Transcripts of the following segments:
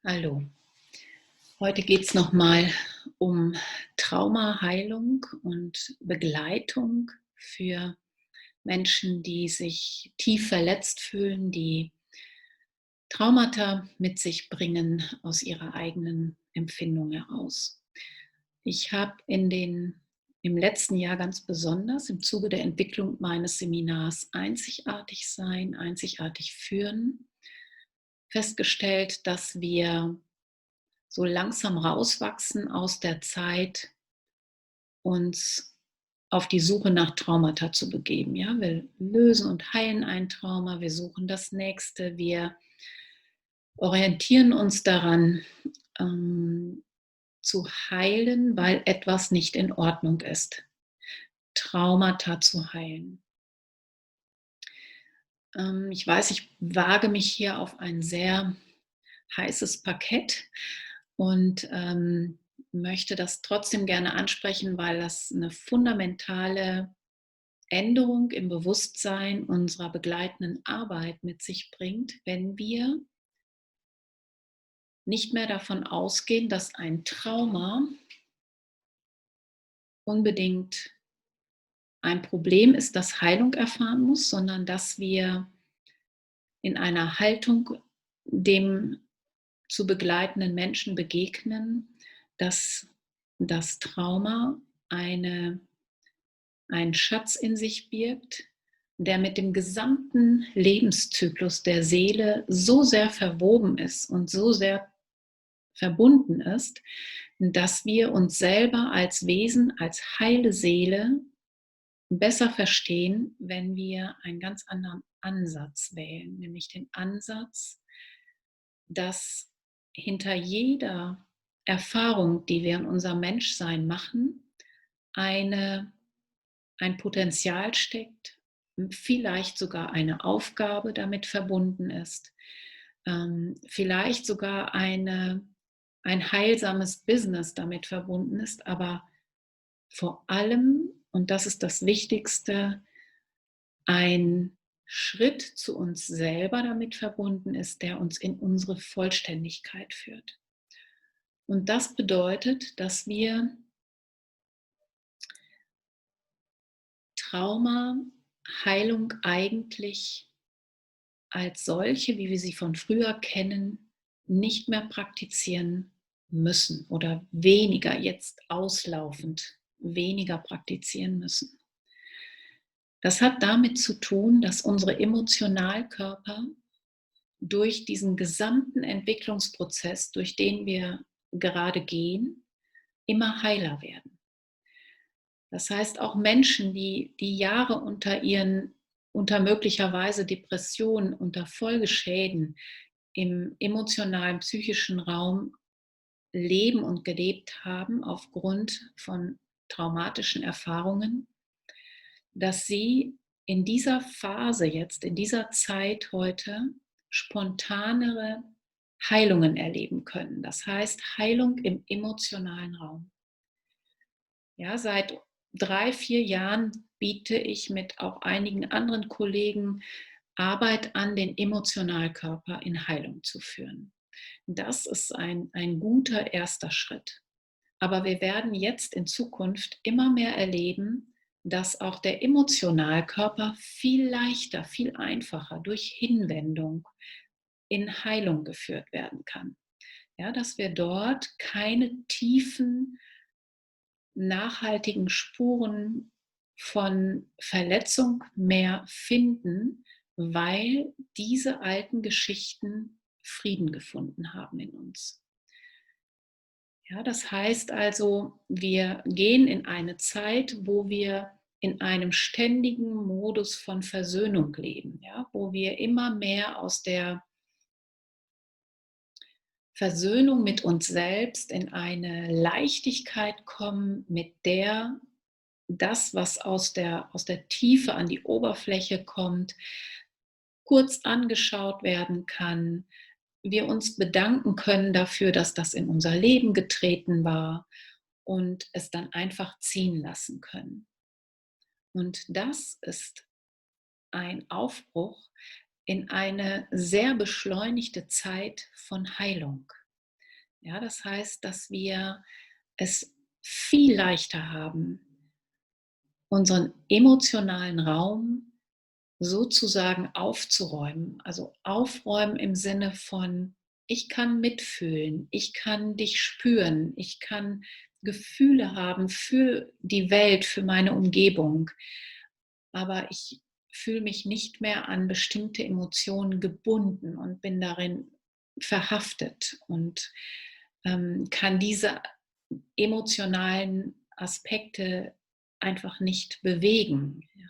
Hallo, heute geht es nochmal um Traumaheilung und Begleitung für Menschen, die sich tief verletzt fühlen, die Traumata mit sich bringen aus ihrer eigenen Empfindung heraus. Ich habe im letzten Jahr ganz besonders im Zuge der Entwicklung meines Seminars Einzigartig sein, einzigartig führen, festgestellt, dass wir so langsam rauswachsen aus der Zeit, uns auf die Suche nach Traumata zu begeben. Ja? Wir lösen und heilen ein Trauma, wir suchen das nächste, wir orientieren uns daran, ähm, zu heilen, weil etwas nicht in Ordnung ist. Traumata zu heilen. Ich weiß, ich wage mich hier auf ein sehr heißes Parkett und möchte das trotzdem gerne ansprechen, weil das eine fundamentale Änderung im Bewusstsein unserer begleitenden Arbeit mit sich bringt, wenn wir nicht mehr davon ausgehen, dass ein Trauma unbedingt ein Problem ist, das Heilung erfahren muss, sondern dass wir in einer Haltung dem zu begleitenden Menschen begegnen, dass das Trauma einen Schatz in sich birgt, der mit dem gesamten Lebenszyklus der Seele so sehr verwoben ist und so sehr verbunden ist, dass wir uns selber als Wesen, als heile Seele besser verstehen, wenn wir einen ganz anderen Ansatz wählen, nämlich den Ansatz, dass hinter jeder Erfahrung, die wir in unserem Menschsein machen, eine, ein Potenzial steckt, vielleicht sogar eine Aufgabe damit verbunden ist, vielleicht sogar ein heilsames Business damit verbunden ist, aber vor allem, und das ist das Wichtigste, ein Schritt zu uns selber damit verbunden ist, der uns in unsere Vollständigkeit führt. Und das bedeutet, dass wir Traumaheilung eigentlich als solche, wie wir sie von früher kennen, nicht mehr praktizieren müssen oder weniger jetzt auslaufend weniger praktizieren müssen. Das hat damit zu tun, dass unsere Emotionalkörper durch diesen gesamten Entwicklungsprozess, durch den wir gerade gehen, immer heiler werden. Das heißt, auch Menschen, die Jahre unter möglicherweise Depressionen, unter Folgeschäden im emotionalen, psychischen Raum leben und gelebt haben aufgrund von traumatischen Erfahrungen, dass sie in dieser Phase jetzt, in dieser Zeit heute spontanere Heilungen erleben können. Das heißt Heilung im emotionalen Raum. Ja, seit 3, 4 Jahren biete ich mit auch einigen anderen Kollegen Arbeit an, den Emotionalkörper in Heilung zu führen. Das ist ein guter erster Schritt. Aber wir werden jetzt in Zukunft immer mehr erleben, dass auch der Emotionalkörper viel leichter, viel einfacher durch Hinwendung in Heilung geführt werden kann. Ja, dass wir dort keine tiefen, nachhaltigen Spuren von Verletzung mehr finden, weil diese alten Geschichten Frieden gefunden haben in uns. Ja, das heißt also, wir gehen in eine Zeit, wo wir in einem ständigen Modus von Versöhnung leben, ja, wo wir immer mehr aus der Versöhnung mit uns selbst in eine Leichtigkeit kommen, mit der das, was aus der Tiefe an die Oberfläche kommt, kurz angeschaut werden kann, wir uns bedanken können dafür, dass das in unser Leben getreten war und es dann einfach ziehen lassen können. Und das ist ein Aufbruch in eine sehr beschleunigte Zeit von Heilung. Ja, das heißt, dass wir es viel leichter haben, unseren emotionalen Raum sozusagen aufzuräumen. Also aufräumen im Sinne von, ich kann mitfühlen, ich kann dich spüren, ich kann Gefühle haben für die Welt, für meine Umgebung, aber ich fühle mich nicht mehr an bestimmte Emotionen gebunden und bin darin verhaftet und kann diese emotionalen Aspekte einfach nicht bewegen. Ja.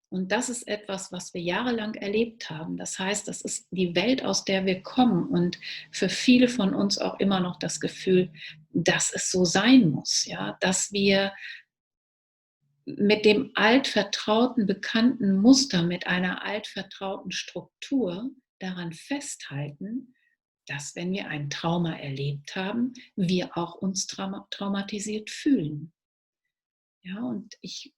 Und das ist etwas, was wir jahrelang erlebt haben. Das heißt, das ist die Welt, aus der wir kommen und für viele von uns auch immer noch das Gefühl, dass es so sein muss, ja, dass wir mit dem altvertrauten, bekannten Muster, mit einer altvertrauten Struktur daran festhalten, dass, wenn wir ein Trauma erlebt haben, wir auch uns traumatisiert fühlen. Ja, und ich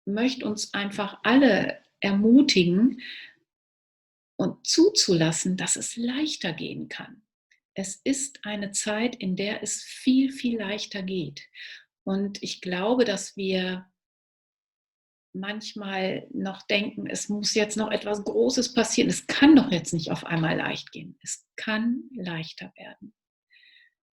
möchte uns einfach alle ermutigen und zuzulassen, dass es leichter gehen kann. Es ist eine Zeit, in der es viel, viel leichter geht. Und ich glaube, dass wir manchmal noch denken, es muss jetzt noch etwas Großes passieren. Es kann doch jetzt nicht auf einmal leicht gehen. Es kann leichter werden.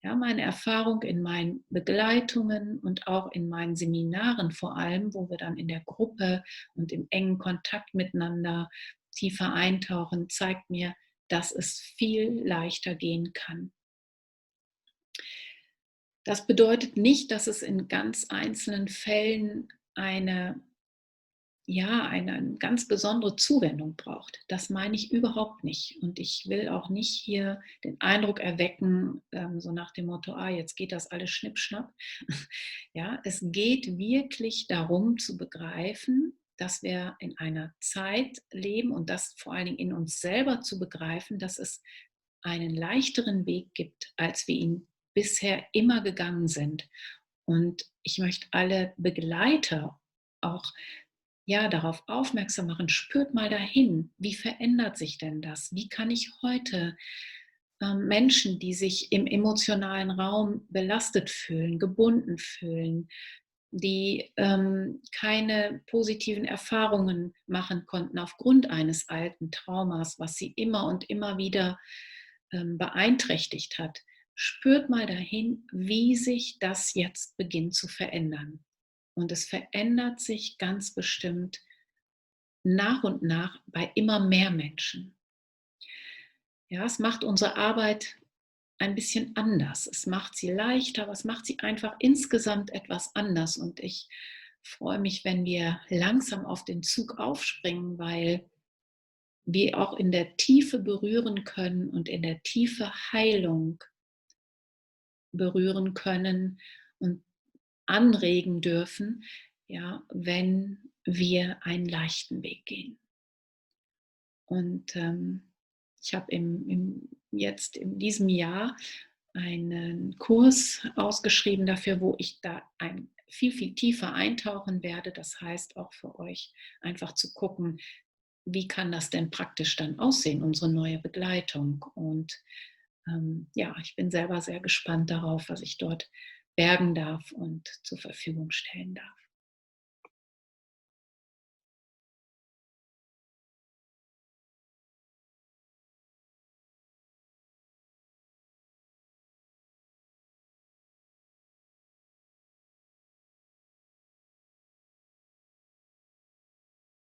Ja, meine Erfahrung in meinen Begleitungen und auch in meinen Seminaren vor allem, wo wir dann in der Gruppe und im engen Kontakt miteinander tiefer eintauchen, zeigt mir, dass es viel leichter gehen kann. Das bedeutet nicht, dass es in ganz einzelnen Fällen eine ganz besondere Zuwendung braucht. Das meine ich überhaupt nicht. Und ich will auch nicht hier den Eindruck erwecken, so nach dem Motto, jetzt geht das alles schnippschnapp. Ja, es geht wirklich darum zu begreifen, dass wir in einer Zeit leben und das vor allen Dingen in uns selber zu begreifen, dass es einen leichteren Weg gibt, als wir ihn bisher immer gegangen sind. Und ich möchte alle Begleiter auch darauf aufmerksam machen, spürt mal dahin, wie verändert sich denn das? Wie kann ich heute Menschen, die sich im emotionalen Raum belastet fühlen, gebunden fühlen, die keine positiven Erfahrungen machen konnten aufgrund eines alten Traumas, was sie immer und immer wieder beeinträchtigt hat, spürt mal dahin, wie sich das jetzt beginnt zu verändern. Und es verändert sich ganz bestimmt nach und nach bei immer mehr Menschen. Ja, es macht unsere Arbeit ein bisschen anders. Es macht sie leichter, aber es macht sie einfach insgesamt etwas anders. Und ich freue mich, wenn wir langsam auf den Zug aufspringen, weil wir auch in der Tiefe berühren können und in der Tiefe Heilung berühren können und anregen dürfen, ja, wenn wir einen leichten Weg gehen. Und ich habe jetzt in diesem Jahr einen Kurs ausgeschrieben dafür, wo ich da viel, viel tiefer eintauchen werde. Das heißt auch für euch einfach zu gucken, wie kann das denn praktisch dann aussehen, unsere neue Begleitung. Und ja, ich bin selber sehr gespannt darauf, was ich dort bergen darf und zur Verfügung stellen darf.